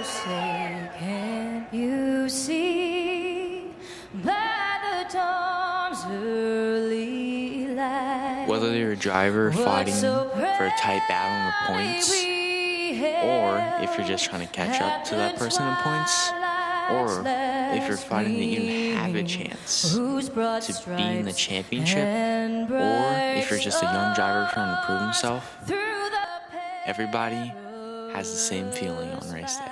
say, can't you see by the dawn's early light? Whether you're a driver fighting for a tight battle of points, or if you're just trying to catch up to that person in points, or if you're fighting to even have a chance to be in the championship, or if you're just a young driver trying to prove himself, everybody has the same feeling on race day.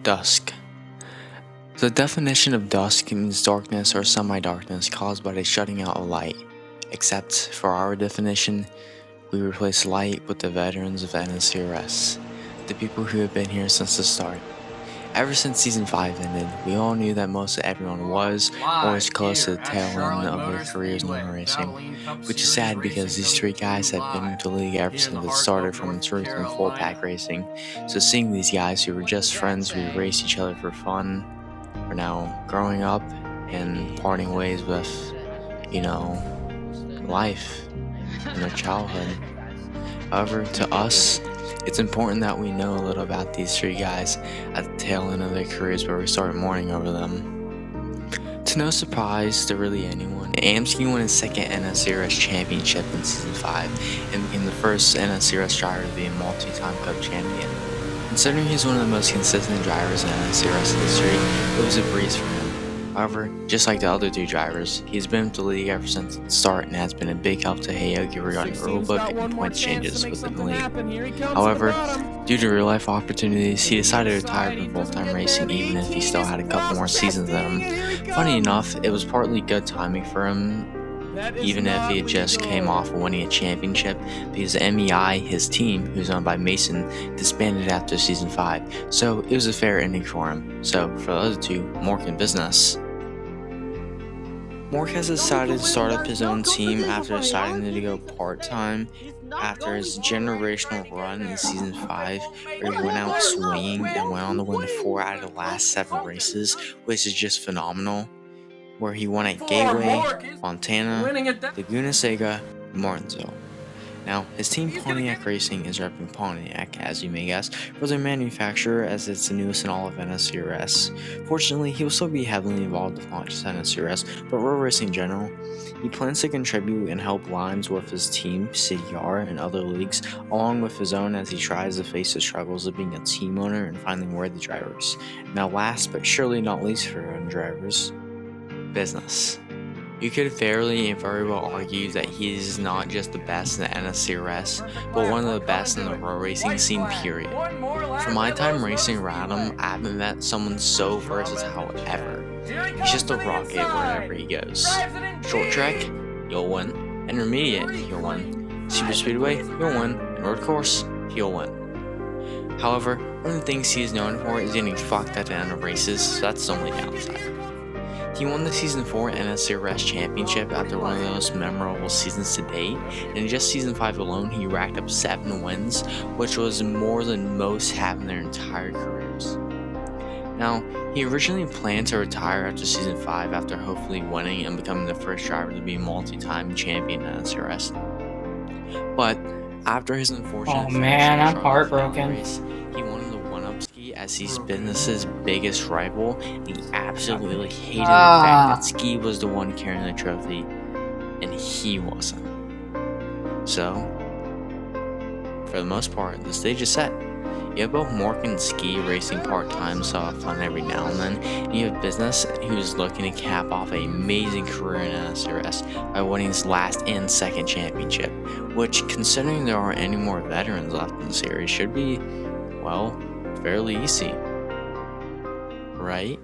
Dusk. The definition of dusk means darkness or semi-darkness caused by the shutting out of light. Except for our definition, we replace light with the veterans of NSCRS, the people who have been here since the start. Ever since Season 5 ended, we all knew that most of everyone was or was close to the tail end of their careers in motor racing, which is sad because these three guys have been with the league ever since it started from its roots in full-pack racing. So seeing these guys who were just friends who raced each other for fun are now growing up and parting ways with, life in their childhood. However, to us, it's important that we know a little about these three guys at the tail end of their careers where we start mourning over them. To no surprise to really anyone, AMSC won his second NSCRS championship in Season 5 and became the first NSCRS driver to be a multi-time Cup champion. Considering he's one of the most consistent drivers in NSCRS history, it was a breeze for him. However, just like the other two drivers, he's been with the league ever since the start and has been a big help to Heyogie regarding rulebook and points changes within the league. However, due to real-life opportunities, he decided to retire from full-time racing even if he still had a couple more seasons in him. Funny enough, it was partly good timing for him, even if he had just came off of winning a championship, because MEI, his team, who's owned by Mason, disbanded after Season 5, so it was a fair ending for him. So, for the other two, Mork and business. Mork has decided to start up his own team after deciding to go part-time after his generational run in Season 5, where he went out swinging and went on to win 4 out of the last 7 races, which is just phenomenal, where he won at Gateway, Montana, Laguna Seca, and Martinsville. Now, his team Pontiac Racing is repping Pontiac, as you may guess, for their manufacturer, as it's the newest in all of NSCRS. Fortunately, he will still be heavily involved with not just NSCRS, but road racing in general. He plans to contribute and help Limes with his team, CDR, and other leagues, along with his own as he tries to face the struggles of being a team owner and finding worthy drivers. Now, last but surely not least for young drivers, business. You could fairly and very well argue that he is not just the best in the NSCRS, but one of the best in the road racing scene, period. From my time racing around him, I haven't met someone so versatile ever. He's just a rocket wherever he goes. Short track, you'll win. Intermediate, he'll win. Super speedway, he'll win. And road course, he'll win. However, one of the things he is known for is getting fucked at the end of races, so that's the only downside. He won the Season 4 NSCRS Championship after one of the most memorable seasons to date, and in just Season 5 alone, he racked up 7 wins, which was more than most have in their entire careers. Now, he originally planned to retire after Season 5 after hopefully winning and becoming the first driver to be a multi-time champion in NSCRS. But, after his unfortunate I'm heartbroken. Race, he wanted to one-up Ski as he's business's biggest rival, and he absolutely hated the fact that Ski was the one carrying the trophy, and he wasn't. So, for the most part, the stage is set. You have both Mork and Ski racing part-time, so have fun every now and then, and you have Business, who's looking to cap off an amazing career in NSCRS by winning his last and second championship, which, considering there aren't any more veterans left in the series, should be, well, fairly easy. Right?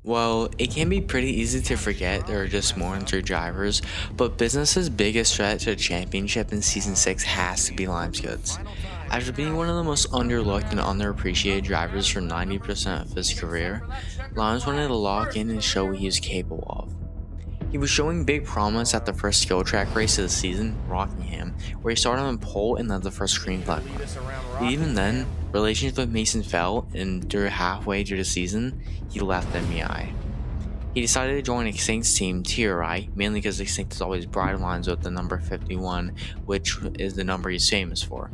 Well, it can be pretty easy to forget there are just more than 3 drivers, but business's biggest threat to the championship in Season 6 has to be LimezGoodz. After being one of the most underlooked and underappreciated drivers for 90% of his career, Limes wanted to lock in and show what he was capable of. He was showing big promise at the first skill track race of the season, Rockingham, where he started on pole and led the first green flag run. But even then, relations with Mason fell, and halfway through the season, he left MEI. He decided to join Extinct's team, TRI, mainly because Extinct has always brought lines with the number 51, which is the number he's famous for.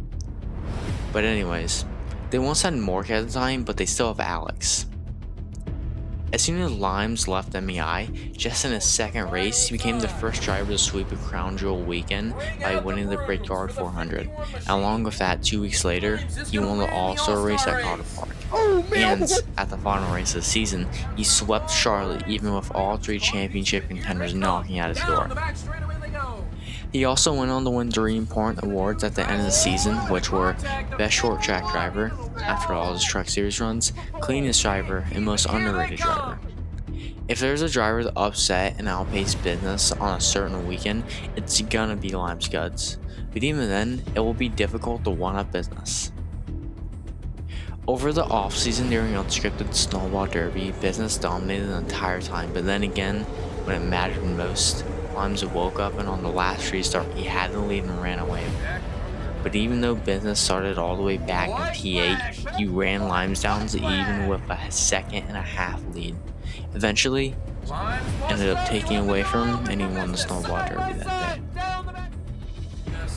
But anyways, they once had Mork at the time, but they still have Alex. As soon as Limes left MEI, just in his second race, he became the first driver to sweep a crown jewel weekend by winning the Brickyard 400. And along with that, 2 weeks later, he won the All-Star race at Carter Park. And at the final race of the season, he swept Charlotte even with all 3 championship contenders knocking at his door. He also went on to win 3 important awards at the end of the season, which were Best Short Track Driver, after all his Truck Series runs, Cleanest Driver, and Most Underrated Driver. If there's a driver that upset and outpaced business on a certain weekend, it's gonna be LimezGoodz. But even then, it will be difficult to one-up business. Over the off-season during unscripted Snowball Derby, business dominated the entire time, but then again, when it mattered most, Limes woke up and on the last restart he had the lead and ran away. But even though business started all the way back in P8, he ran Limes down to even with a 2.5-second lead. Eventually, ended up taking away from him and he won the Snowball Derby that day.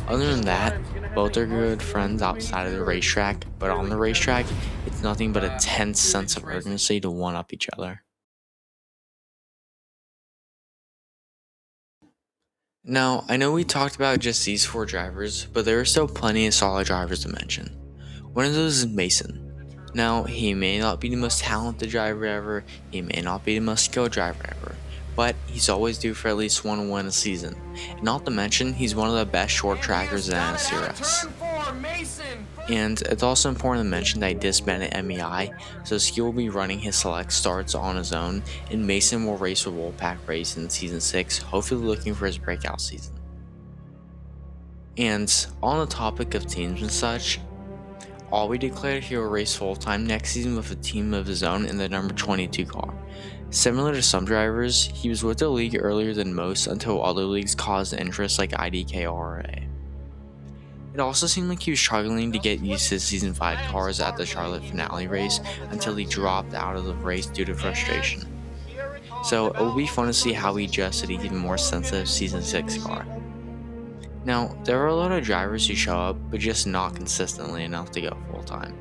Other than that, both are good friends outside of the racetrack, but on the racetrack, it's nothing but a tense sense of urgency to one-up each other. Now, I know we talked about just these 4 drivers, but there are still plenty of solid drivers to mention. One of those is Mason. Now, he may not be the most talented driver ever, he may not be the most skilled driver ever, but he's always due for at least one win a season. And not to mention, he's one of the best short trackers in NSCRS. And it's also important to mention that he disbanded MEI, so Ski will be running his select starts on his own, and Mason will race with Wolfpack Race in Season 6, hopefully looking for his breakout season. And on the topic of teams and such, Ollie declared he will race full-time next season with a team of his own in the number 22 car. Similar to some drivers, he was with the league earlier than most until other leagues caused interest like IDKRA. It also seemed like he was struggling to get used to his Season 5 cars at the Charlotte finale race until he dropped out of the race due to frustration. So it will be fun to see how he adjusts to the even more sensitive Season 6 car. Now, there are a lot of drivers who show up, but just not consistently enough to go full-time.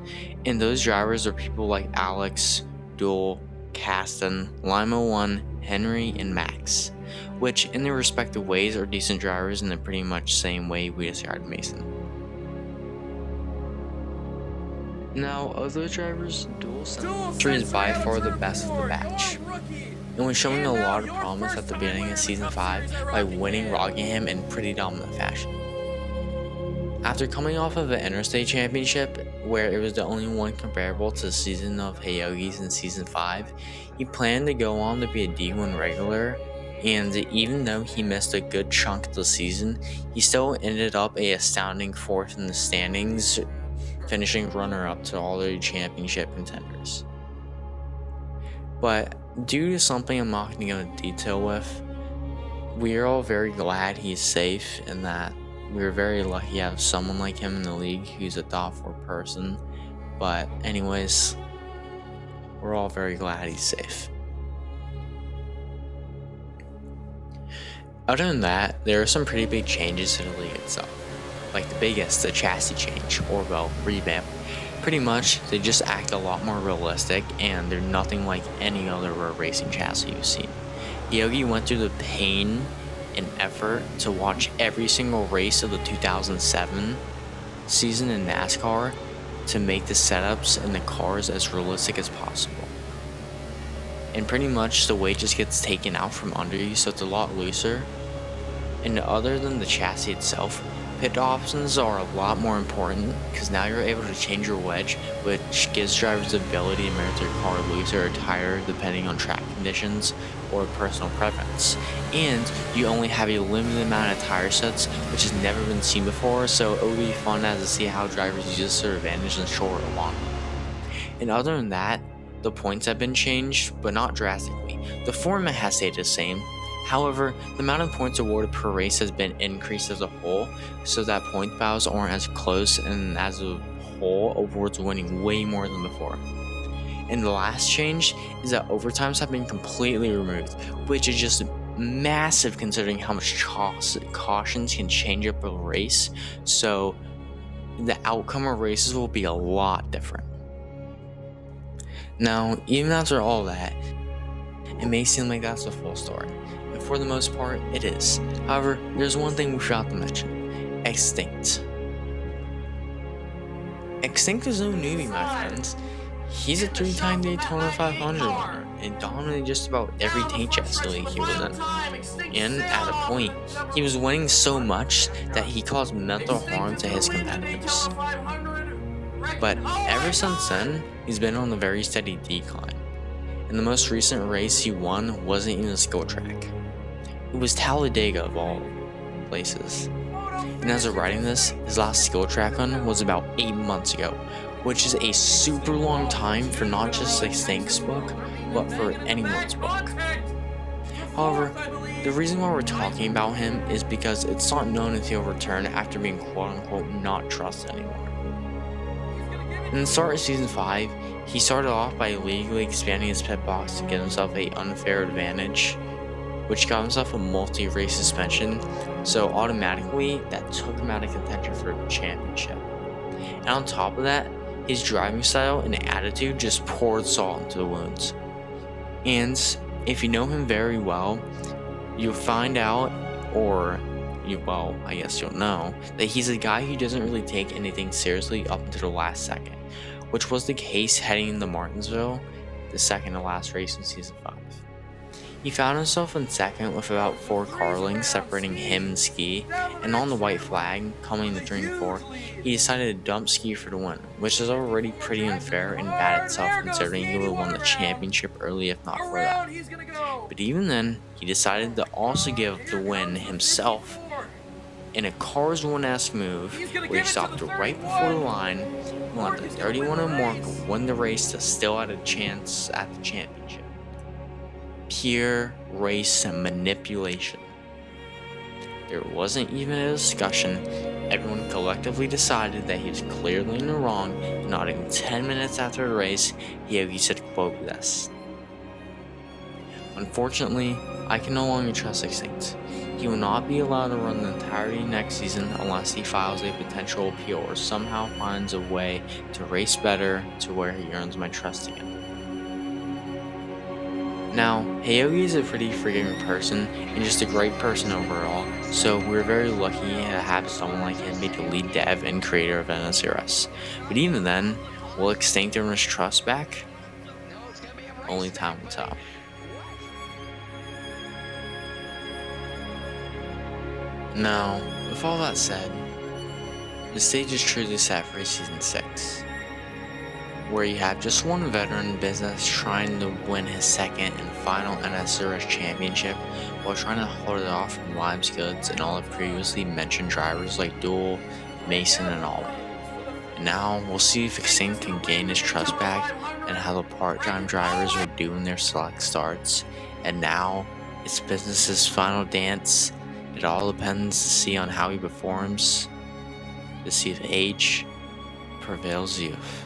And those drivers are people like Alex, Duel, Caston, Lima1, Henry, and Max, which in their respective ways are decent drivers in the pretty much same way we described Mason. Now, of those drivers, Duel is by far the best of the batch, and was showing a lot of promise at the beginning of Season 5 by winning Rockingham in pretty dominant fashion. After coming off of an Interstate Championship, where it was the only one comparable to the season of Heyogie's in Season 5, he planned to go on to be a D1 regular, and even though he missed a good chunk of the season, he still ended up an astounding 4th in the standings, finishing runner-up to all the championship contenders. But due to something I'm not going to go into detail with, we are all very glad he's safe and that we're very lucky to have someone like him in the league who's a thoughtful person. But anyways, we're all very glad he's safe. Other than that, there are some pretty big changes to the league itself. Like the biggest, the chassis change, or well, revamp. Pretty much, they just act a lot more realistic, and they're nothing like any other road racing chassis you've seen. Heyogie went through the pain and effort to watch every single race of the 2007 season in NASCAR to make the setups and the cars as realistic as possible. And pretty much the weight just gets taken out from under you, so it's a lot looser. And other than the chassis itself, Pit options are a lot more important because now you're able to change your wedge, which gives drivers the ability to make their car looser or tighter depending on track conditions or personal preference. And you only have a limited amount of tire sets, which has never been seen before, so it will be fun to see how drivers use this to their advantage in the short or long run. And other than that, the points have been changed, but not drastically. The format has stayed the same. However, the amount of points awarded per race has been increased as a whole, so that point battles aren't as close, and as a whole, awards winning way more than before. And the last change is that overtimes have been completely removed, which is just massive considering how much cautions can change up a race, so the outcome of races will be a lot different. Now, even after all that, it may seem like that's the full story. And for the most part, it is. However, there's one thing we forgot to mention. Extinct. Extinct is no newbie, my friends. He's a 3-time Daytona 500 winner and dominated just about every tank chassis league he was in. And at a point, he was winning so much that he caused mental harm to his competitors. But ever since then, he's been on a very steady decline. And the most recent race he won wasn't even a skill track. It was Talladega of all places. And as of writing this, his last skill track run was about 8 months ago, which is a super long time for not just a Stink's book, but for anyone's book. However, the reason why we're talking about him is because it's not known if he'll return after being quote-unquote not trusted anymore. In the start of Season 5, he started off by illegally expanding his pit box to get himself an unfair advantage, which got himself a multi-race suspension, so automatically that took him out of contention for a championship. And on top of that, his driving style and attitude just poured salt into the wounds. And if you know him very well, you'll find out, I guess you'll know, that he's a guy who doesn't really take anything seriously up until the last second, which was the case heading into Martinsville, the second to last race in Season 5. He found himself in second with about 4 car lengths separating him and Ski, and on the white flag, coming to turn 4, he decided to dump Ski for the win, which is already pretty unfair and bad itself considering he would have won the championship early if not for that. But even then, he decided to also give the win himself in a Cars 1-esque move where he stopped right before the line and let the 31 of Mork win the race to still have a chance at the championship. Pure race manipulation. There wasn't even a discussion. Everyone collectively decided that he was clearly in the wrong, and not even 10 minutes after the race, Heyogie said, quote, this: "Unfortunately, I can no longer trust Extinct. He will not be allowed to run the entirety next season unless he files a potential appeal or somehow finds a way to race better to where he earns my trust again." Now, Heyogie is a pretty forgiving person and just a great person overall, so we're very lucky to have someone like him be the lead dev and creator of NSCRS. But even then, will Extinct earn his trust back? Only time will tell. Now, with all that said, the stage is truly set for Season 6, where you have just one veteran in business trying to win his second and final NSCRS championship while trying to hold it off from LimezGoodz and all of previously mentioned drivers like Duel, Mason, and Ollie. And now we'll see if Extinct can gain his trust back and how the part-time drivers are doing their select starts. And now it's business's final dance. It all depends to see on how he performs, to see if age prevails youth.